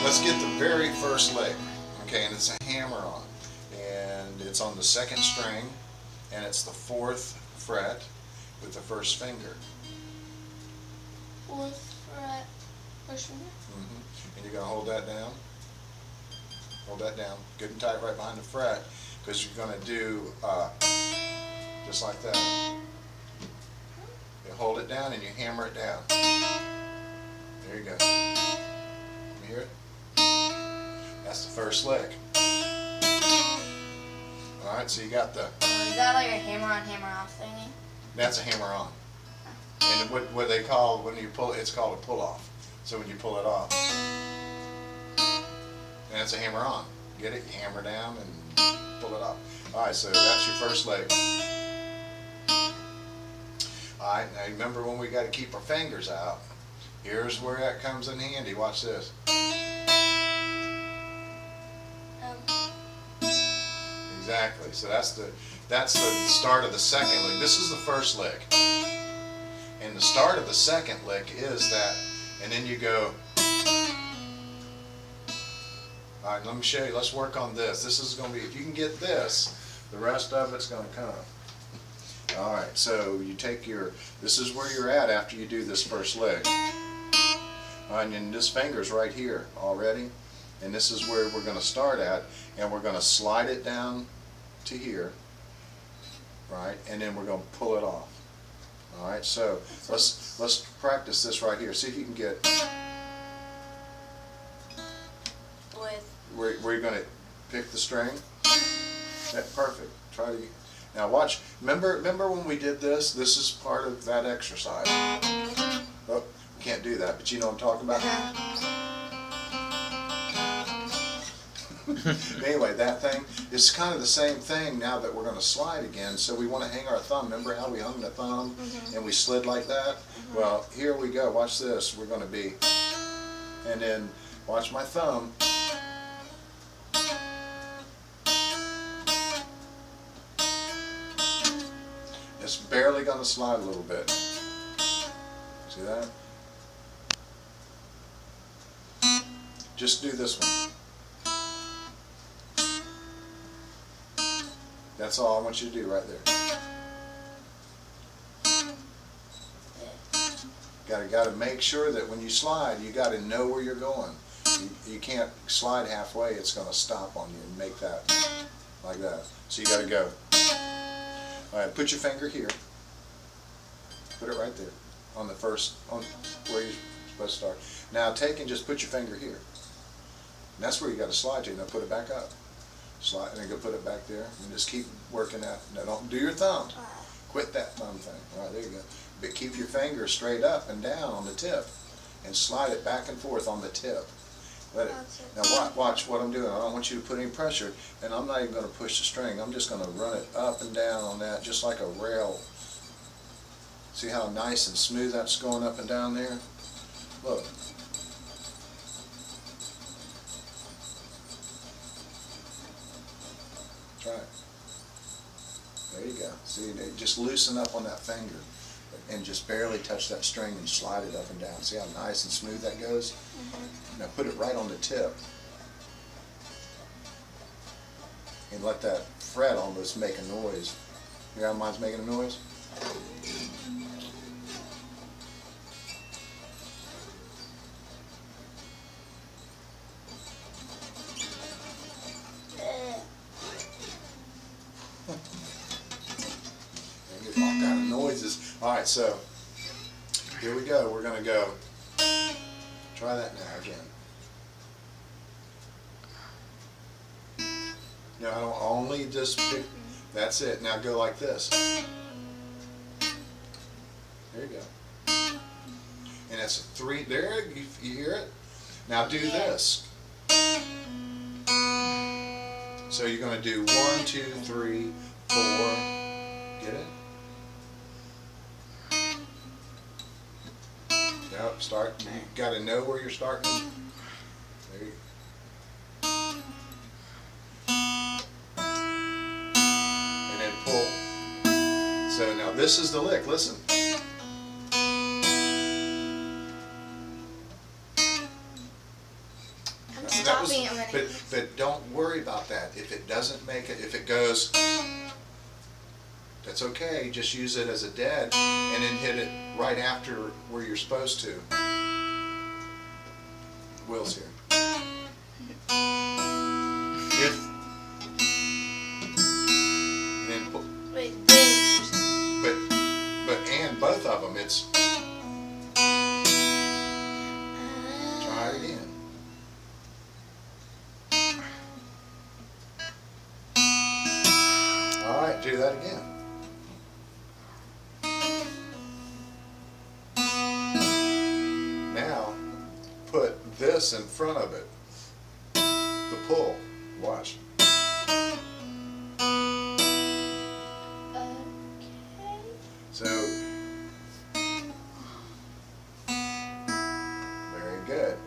let's get the very first lick. Okay, and it's a hammer-on. And it's on the second string, and it's the fourth fret with the first finger. Fourth fret, first finger. And you're going to hold that down. Hold that down, good and tight right behind the fret, because you're going to do just like that. You hold it down and you hammer it down. There you go. You hear it? That's the first lick. Alright, so you got the... Is that like a hammer-on, hammer-off thingy? That's a hammer-on. And what they call, when you pull it, it's called a pull-off. So when you pull it off, and it's a hammer-on. Get it? You hammer down and pull it off. Alright, so that's your first lick. Alright, now remember when we got to keep our fingers out. Here's where that comes in handy. Watch this. Exactly. So that's the start of the second lick. This is the first lick. And the start of the second lick is that, and then you go. Alright, let me show you. Let's work on this. This is going to be, if you can get this, the rest of it's going to come. Alright, so you take your, this is where you're at after you do this first lick. Alright, and then this finger's right here already. And this is where we're going to start at. And we're going to slide it down to here. Right? And then we're going to pull it off. Alright, so let's practice this right here. See if you can get where you're going to pick the string. That's perfect. Try to. Now watch. Remember when we did this? This is part of that exercise. Oh, can't do that, but you know what I'm talking about. Anyway, that thing is kind of the same thing now that we're going to slide again. So we want to hang our thumb. Remember how we hung the thumb and we slid like that? Well, here we go. Watch this. We're going to be, and then watch my thumb. It's barely going to slide a little bit. See that? Just do this one. That's all I want you to do right there. Got to make sure that when you slide, you got to know where you're going. You can't slide halfway; it's going to stop on you and make that like that. So you got to go. All right, put your finger here. Put it right there on the first, on where you're supposed to start. Now take and just put your finger here. And that's where you got to slide to. Now put it back up. Slide, and then go put it back there, and just keep working that. Now don't do your thumb. Quit that thumb thing. All right, there you go. But keep your finger straight up and down on the tip, and slide it back and forth on the tip. Let it. Now watch what I'm doing. I don't want you to put any pressure, and I'm not even going to push the string. I'm just going to run it up and down on that, just like a rail. See how nice and smooth that's going up and down there? Look. Try it. There you go. See, they just loosen up on that finger and just barely touch that string and slide it up and down. See how nice and smooth that goes? Now put it right on the tip and let that fret almost make a noise. You hear how mine's making a noise? All kind of noises. All right, so here we go. We're going to go. Try that now again. Now I don't only just pick. That's it. Now go like this. There you go. And it's a 3. There, you hear it? Now do this. So you're going to do 1, 2, 3, 4. Get it? Yep, start. You got to know where you're starting. There you go. And then pull. So now this is the lick. Listen. I'm And that was- stopping a minute. but don't worry about that. If it doesn't make it, if it goes, that's okay. Just use it as a dead and then hit it right after where you're supposed to. Will's here. If and then Wait, this. but and both of them, it's try it again. All right, do that again. Now, put this in front of it. The pull. Watch. Okay. So, very good.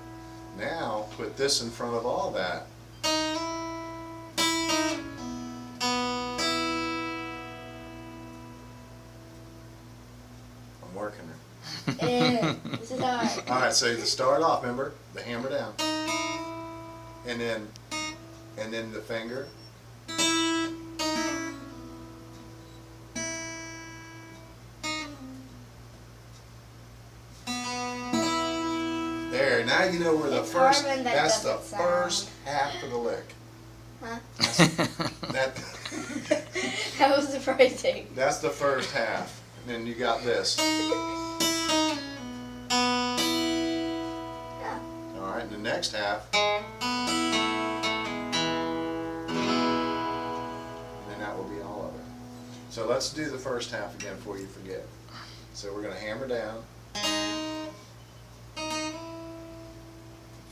Now, put this in front of all that. I'm working it. This is hard. All right, so to start off, remember, the hammer down. And then the finger. There, now you know where the It's first, hard when that that's the doesn't sound. first half of the lick. Huh? That, That was surprising. that's the first half. And then you got this. Yeah. All right, the next half. And then that will be all of it. So let's do the first half again before you forget. So we're going to hammer down.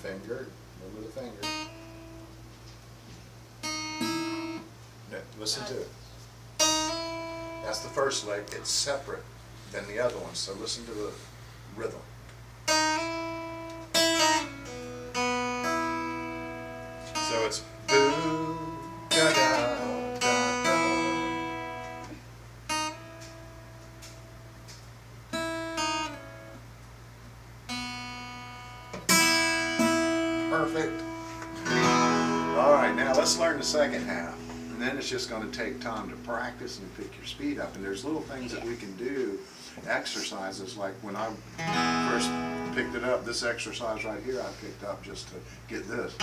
Finger, remember the finger. Now, listen to it. That's the first leg. It's separate than the other one, so listen to the rhythm. So it's boo, da da da da. Perfect. All right, now let's learn the second half. And then it's just going to take time to practice and pick your speed up. And there's little things that we can do, exercises, like when I first picked it up, this exercise right here I picked up just to get this.